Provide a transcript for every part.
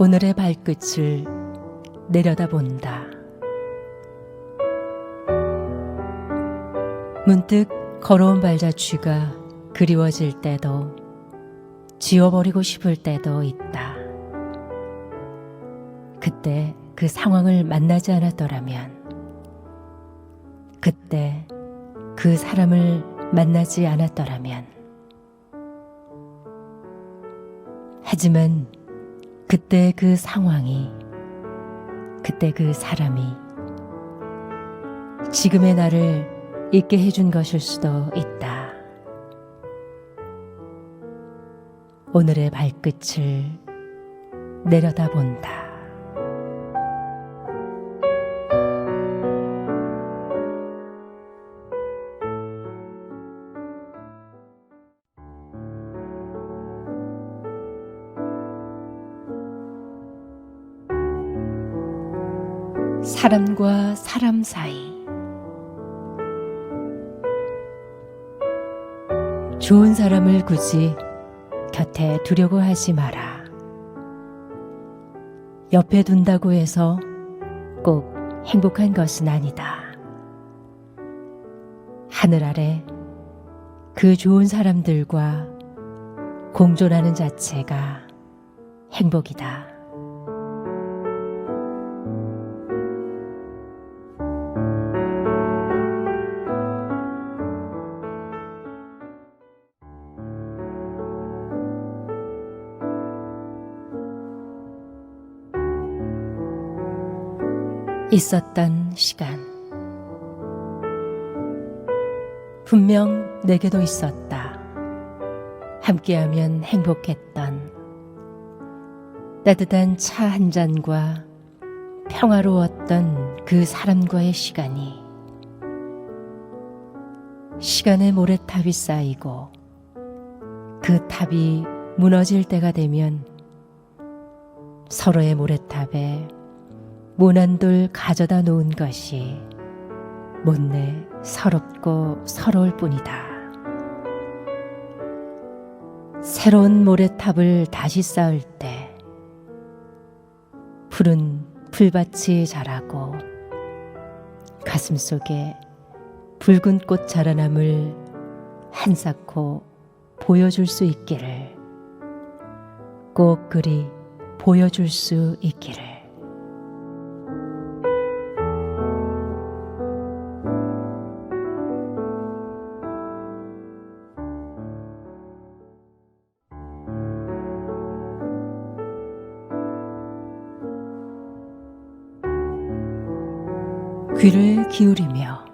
오늘의 발끝을 내려다본다. 문득 걸어온 발자취가 그리워질 때도 지워버리고 싶을 때도 있다. 그때 그 상황을 만나지 않았더라면, 그때 그 사람을 만나지 않았더라면. 하지만 그때 그 상황이, 그때 그 사람이 지금의 나를 있게 해준 것일 수도 있다. 오늘의 발끝을 내려다본다. 사람과 사람 사이. 좋은 사람을 굳이 곁에 두려고 하지 마라. 옆에 둔다고 해서 꼭 행복한 것은 아니다. 하늘 아래 그 좋은 사람들과 공존하는 자체가 행복이다. 있었던 시간. 분명 내게도 있었다. 함께하면 행복했던 따뜻한 차 한 잔과 평화로웠던 그 사람과의 시간이, 시간의 모래탑이 쌓이고 그 탑이 무너질 때가 되면 서로의 모래탑에 모난 돌 가져다 놓은 것이 못내 서럽고 서러울 뿐이다. 새로운 모래탑을 다시 쌓을 때 푸른 풀밭이 자라고 가슴속에 붉은 꽃 자라남을 한사코 보여줄 수 있기를, 꼭 그리 보여줄 수 있기를. 귀를 기울이며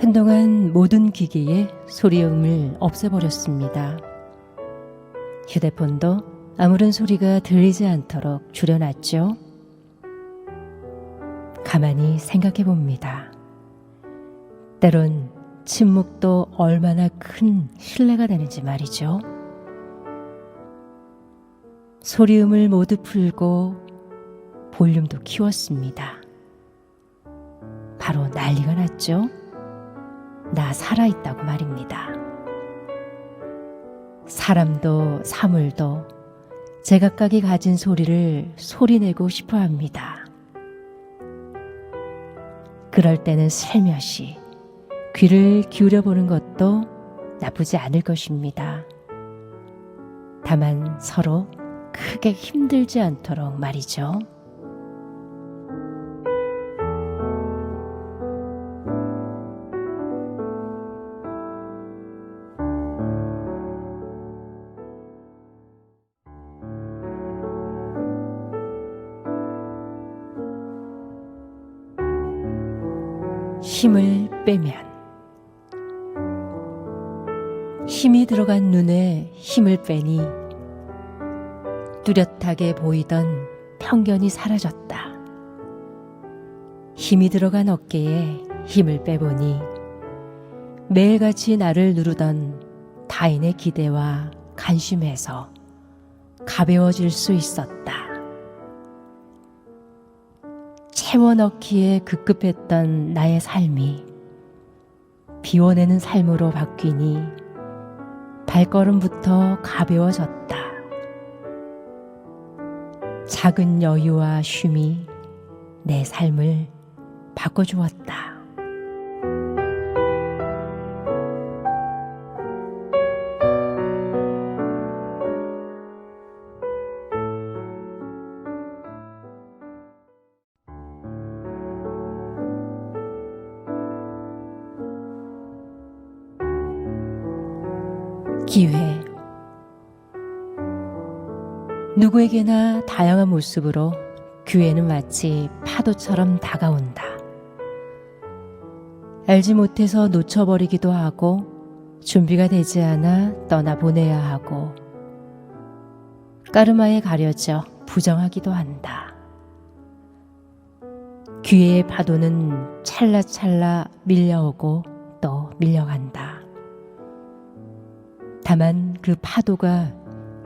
한동안 모든 기기의 소리음을 없애버렸습니다. 휴대폰도 아무런 소리가 들리지 않도록 줄여놨죠. 가만히 생각해 봅니다. 때론 침묵도 얼마나 큰 신뢰가 되는지 말이죠. 소리음을 모두 풀고 볼륨도 키웠습니다. 바로 난리가 났죠. 나 살아있다고 말입니다. 사람도 사물도 제각각이 가진 소리를 소리내고 싶어 합니다. 그럴 때는 살며시 귀를 기울여보는 것도 나쁘지 않을 것입니다. 다만 서로 크게 힘들지 않도록 말이죠. 힘을 빼면, 힘이 들어간 눈에 힘을 빼니 뚜렷하게 보이던 편견이 사라졌다. 힘이 들어간 어깨에 힘을 빼보니 매일같이 나를 누르던 타인의 기대와 간심에서 가벼워질 수 있었다. 채워넣기에 급급했던 나의 삶이 비워내는 삶으로 바뀌니 발걸음부터 가벼워졌다. 작은 여유와 쉼이 내 삶을 바꿔주었다. 기회. 누구에게나 다양한 모습으로 기회는 마치 파도처럼 다가온다. 알지 못해서 놓쳐버리기도 하고 준비가 되지 않아 떠나보내야 하고 까르마에 가려져 부정하기도 한다. 기회의 파도는 찰나찰나 밀려오고 또 밀려간다. 다만 그 파도가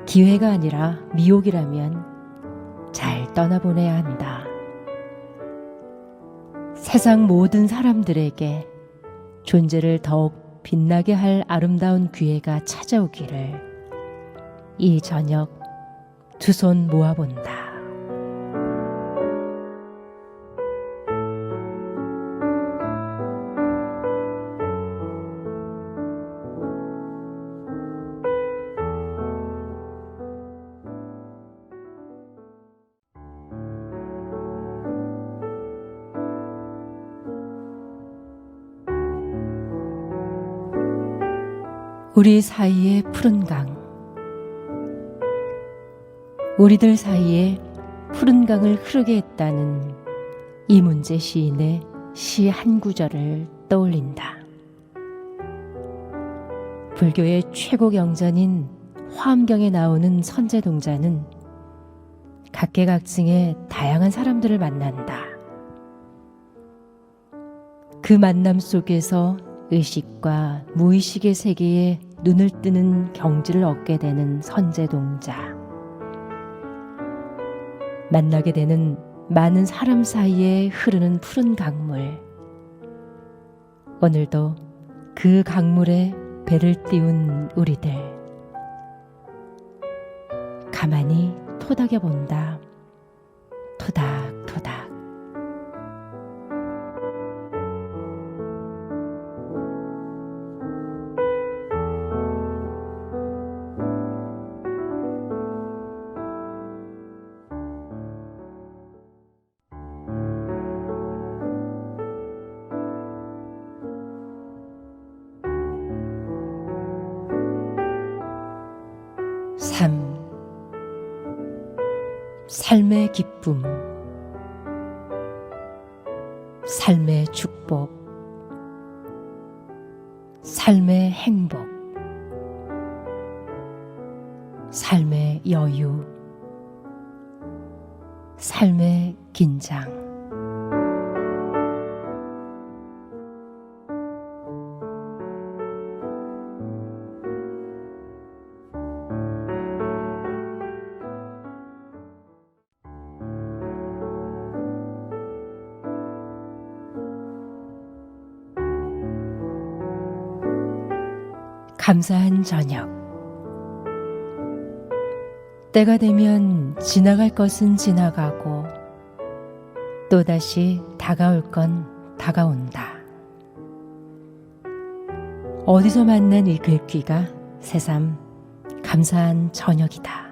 기회가 아니라 미혹이라면 잘 떠나보내야 한다. 세상 모든 사람들에게 존재를 더욱 빛나게 할 아름다운 기회가 찾아오기를 이 저녁 두 손 모아본다. 우리 사이의 푸른 강. 우리들 사이에 푸른 강을 흐르게 했다는 이문재 시인의 시 한 구절을 떠올린다. 불교의 최고 경전인 화엄경에 나오는 선제동자는 각계각층의 다양한 사람들을 만난다. 그 만남 속에서 의식과 무의식의 세계에 눈을 뜨는 경지를 얻게 되는 선제동자. 만나게 되는 많은 사람 사이에 흐르는 푸른 강물. 오늘도 그 강물에 배를 띄운 우리들. 가만히 토닥여 본다. 토닥토닥. 삶의 기쁨, 삶의 축복, 삶의 행복, 삶의 여유, 삶의 긴장. 감사한 저녁. 때가 되면 지나갈 것은 지나가고 또다시 다가올 건 다가온다. 어디서 만난 이 글귀가 새삼 감사한 저녁이다.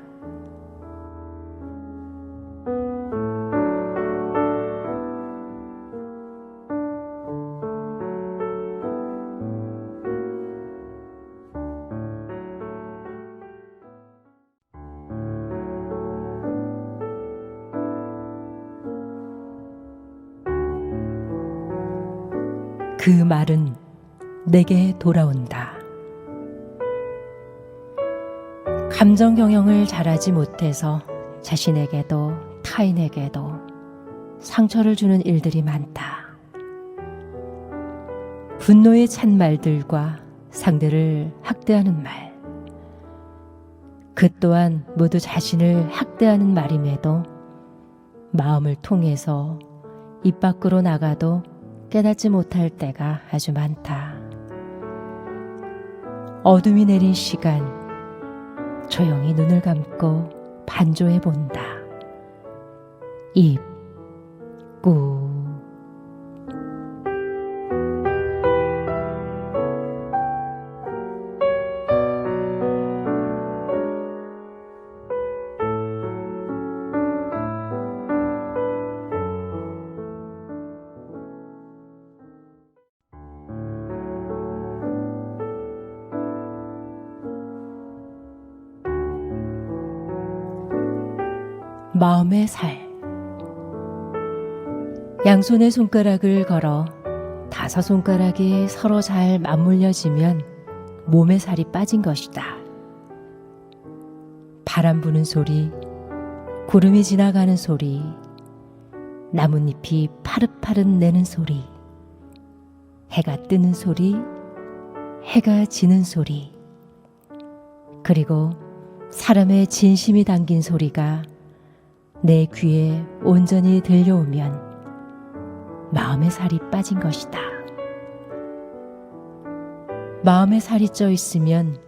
그 말은 내게 돌아온다. 감정 경영을 잘하지 못해서 자신에게도 타인에게도 상처를 주는 일들이 많다. 분노에 찬 말들과 상대를 학대하는 말. 그 또한 모두 자신을 학대하는 말임에도 마음을 통해서 입 밖으로 나가도 깨닫지 못할 때가 아주 많다. 어둠이 내린 시간, 조용히 눈을 감고 반조해 본다. 입, 꾸. 마음의 살. 양손에 손가락을 걸어 5손가락이 서로 잘 맞물려지면 몸의 살이 빠진 것이다. 바람 부는 소리, 구름이 지나가는 소리, 나뭇잎이 파릇파릇 내는 소리, 해가 뜨는 소리, 해가 지는 소리, 그리고 사람의 진심이 담긴 소리가 내 귀에 온전히 들려오면 마음의 살이 빠진 것이다. 마음의 살이 쪄 있으면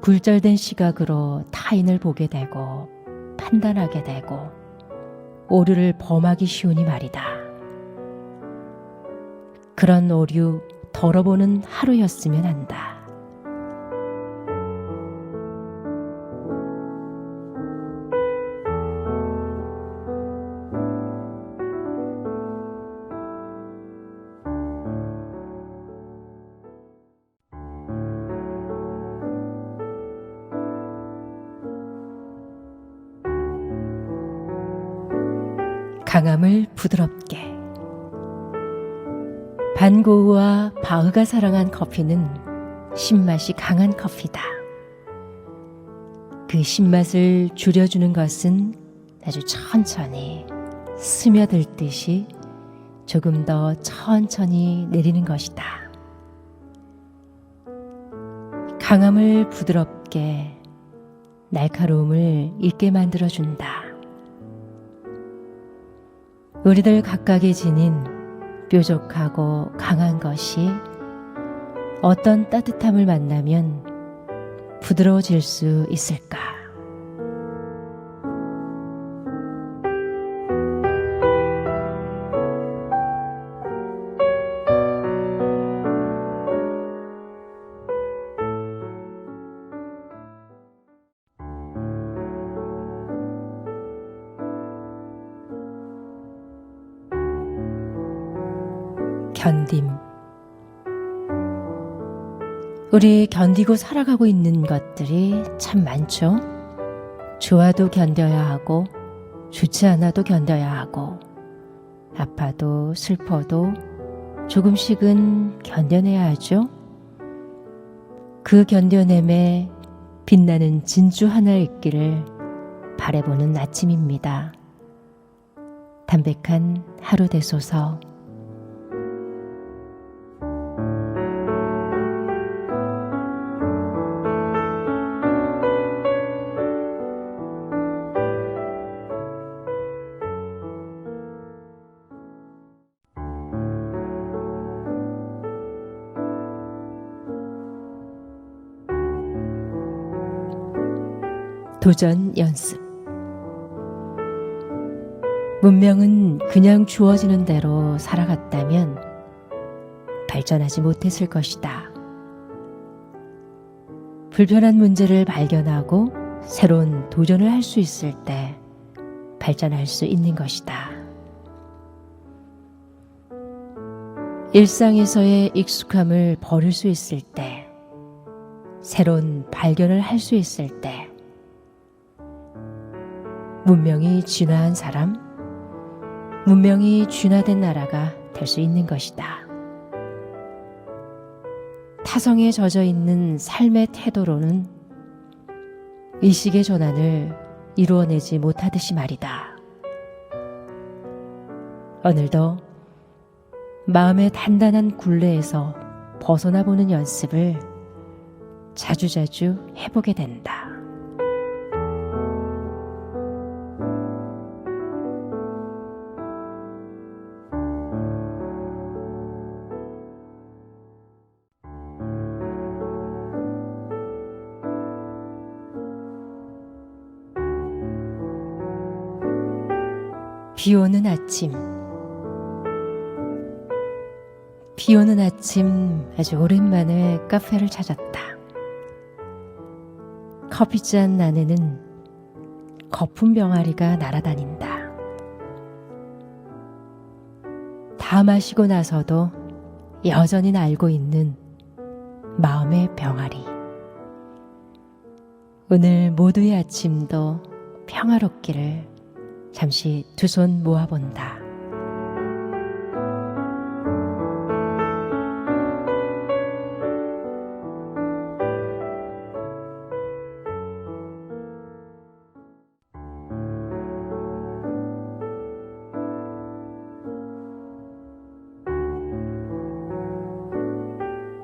굴절된 시각으로 타인을 보게 되고 판단하게 되고 오류를 범하기 쉬우니 말이다. 그런 오류 덜어보는 하루였으면 한다. 강함을 부드럽게. 반고흐와 바흐가 사랑한 커피는 신맛이 강한 커피다. 그 신맛을 줄여주는 것은 아주 천천히 스며들듯이 조금 더 천천히 내리는 것이다. 강함을 부드럽게, 날카로움을 있게 만들어준다. 우리들 각각이 지닌 뾰족하고 강한 것이 어떤 따뜻함을 만나면 부드러워질 수 있을까? 견딤. 우리 견디고 살아가고 있는 것들이 참 많죠. 좋아도 견뎌야 하고 좋지 않아도 견뎌야 하고 아파도 슬퍼도 조금씩은 견뎌내야 하죠. 그 견뎌냄에 빛나는 진주 하나 있기를 바라보는 아침입니다. 담백한 하루 되소서. 도전 연습. 문명은 그냥 주어지는 대로 살아갔다면 발전하지 못했을 것이다. 불편한 문제를 발견하고 새로운 도전을 할 수 있을 때 발전할 수 있는 것이다. 일상에서의 익숙함을 버릴 수 있을 때, 새로운 발견을 할 수 있을 때, 문명이 진화한 사람, 문명이 진화된 나라가 될 수 있는 것이다. 타성에 젖어 있는 삶의 태도로는 의식의 전환을 이루어내지 못하듯이 말이다. 오늘도 마음의 단단한 굴레에서 벗어나 보는 연습을 자주자주 해보게 된다. 비 오는 아침. 비 오는 아침 아주 오랜만에 카페를 찾았다. 커피잔 안에는 거품 병아리가 날아다닌다. 다 마시고 나서도 여전히 날고 있는 마음의 병아리. 오늘 모두의 아침도 평화롭기를 잠시 두 손 모아본다.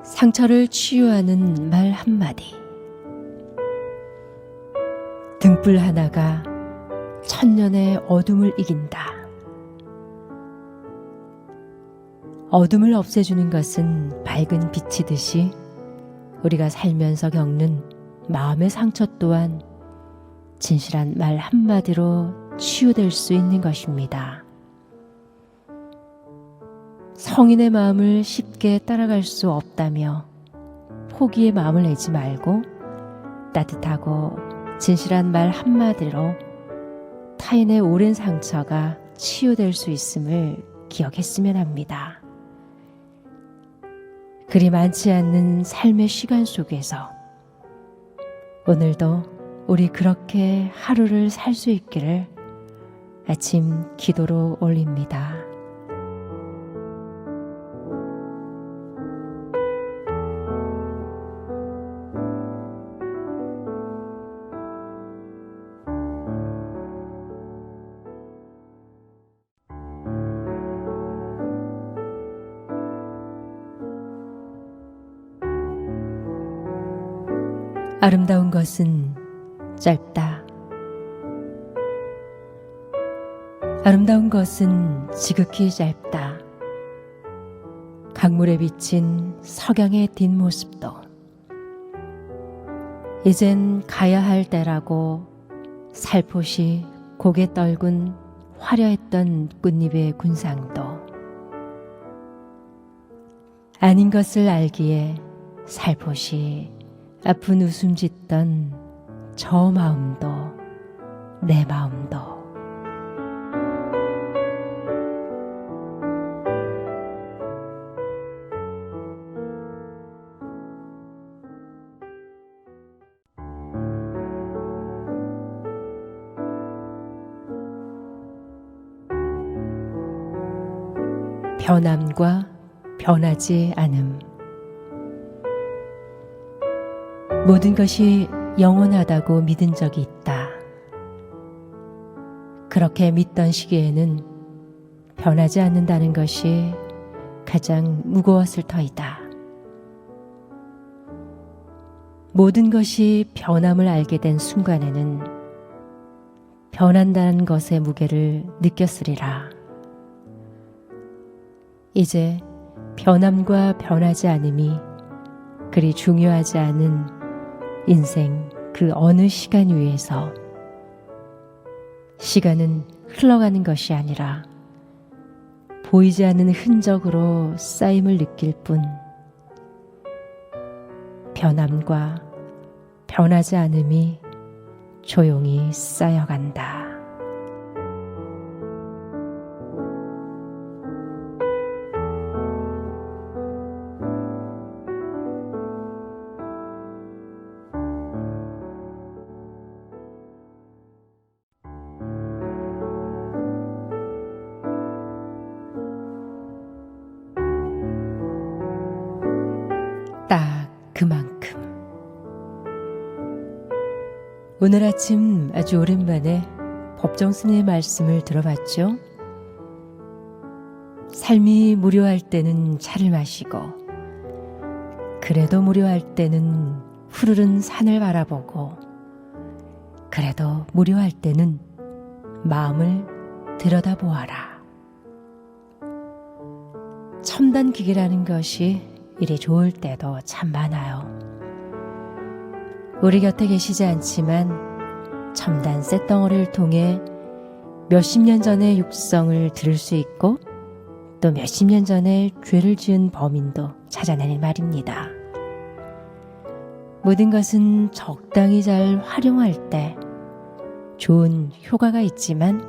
상처를 치유하는 말 한마디. 등불 하나가 천년의 어둠을 이긴다. 어둠을 없애주는 것은 밝은 빛이듯이 우리가 살면서 겪는 마음의 상처 또한 진실한 말 한마디로 치유될 수 있는 것입니다. 성인의 마음을 쉽게 따라갈 수 없다며 포기의 마음을 내지 말고 따뜻하고 진실한 말 한마디로 타인의 오랜 상처가 치유될 수 있음을 기억했으면 합니다. 그리 많지 않는 삶의 시간 속에서 오늘도 우리 그렇게 하루를 살 수 있기를 아침 기도로 올립니다. 아름다운 것은 짧다. 아름다운 것은 지극히 짧다. 강물에 비친 석양의 뒷모습도 이젠 가야 할 때라고 살포시 고개 떨군 화려했던 꽃잎의 군상도 아닌 것을 알기에 살포시 아픈 웃음 짓던 저 마음도 내 마음도 변함과 변하지 않음. 모든 것이 영원하다고 믿은 적이 있다. 그렇게 믿던 시기에는 변하지 않는다는 것이 가장 무거웠을 터이다. 모든 것이 변함을 알게 된 순간에는 변한다는 것의 무게를 느꼈으리라. 이제 변함과 변하지 않음이 그리 중요하지 않은 인생 그 어느 시간 위에서 시간은 흘러가는 것이 아니라 보이지 않는 흔적으로 쌓임을 느낄 뿐 변함과 변하지 않음이 조용히 쌓여간다. 딱 그만큼. 오늘 아침 아주 오랜만에 법정 스님의 말씀을 들어봤죠. 삶이 무료할 때는 차를 마시고 그래도 무료할 때는 푸르른 산을 바라보고 그래도 무료할 때는 마음을 들여다보아라. 첨단 기기라는 것이 이리 좋을 때도 참 많아요. 우리 곁에 계시지 않지만 첨단 쇳덩어리를 통해 몇십 년 전의 육성을 들을 수 있고 또 몇십 년 전에 죄를 지은 범인도 찾아내는 말입니다. 모든 것은 적당히 잘 활용할 때 좋은 효과가 있지만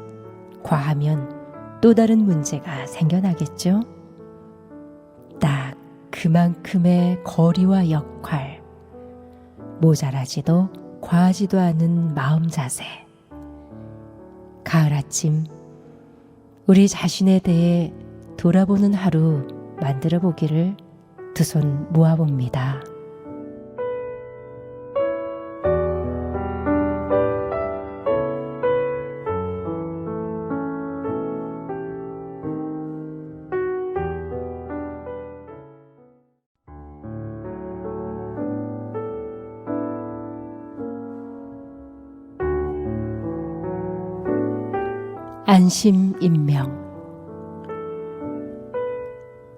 과하면 또 다른 문제가 생겨나겠죠. 딱 그만큼의 거리와 역할, 모자라지도 과하지도 않은 마음 자세. 가을 아침, 우리 자신에 대해 돌아보는 하루 만들어 보기를 두 손 모아봅니다. 안심 인명.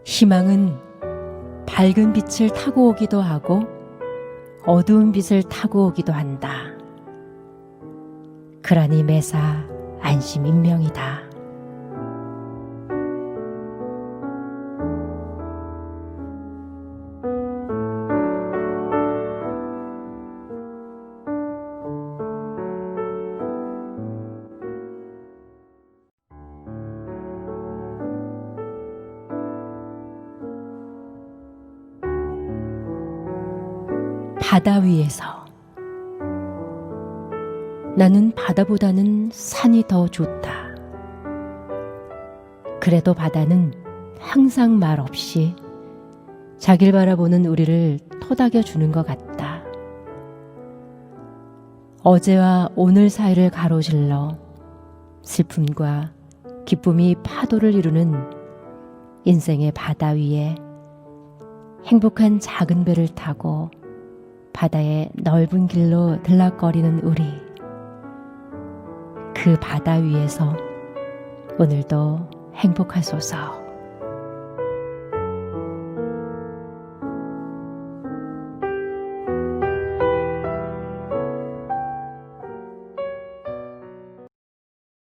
희망은 밝은 빛을 타고 오기도 하고 어두운 빛을 타고 오기도 한다. 그러니 매사 안심 인명이다. 바다 위에서. 나는 바다보다는 산이 더 좋다. 그래도 바다는 항상 말 없이 자길 바라보는 우리를 토닥여 주는 것 같다. 어제와 오늘 사이를 가로질러 슬픔과 기쁨이 파도를 이루는 인생의 바다 위에 행복한 작은 배를 타고 바다의 넓은 길로 들락거리는 우리. 그 바다 위에서 오늘도 행복하소서.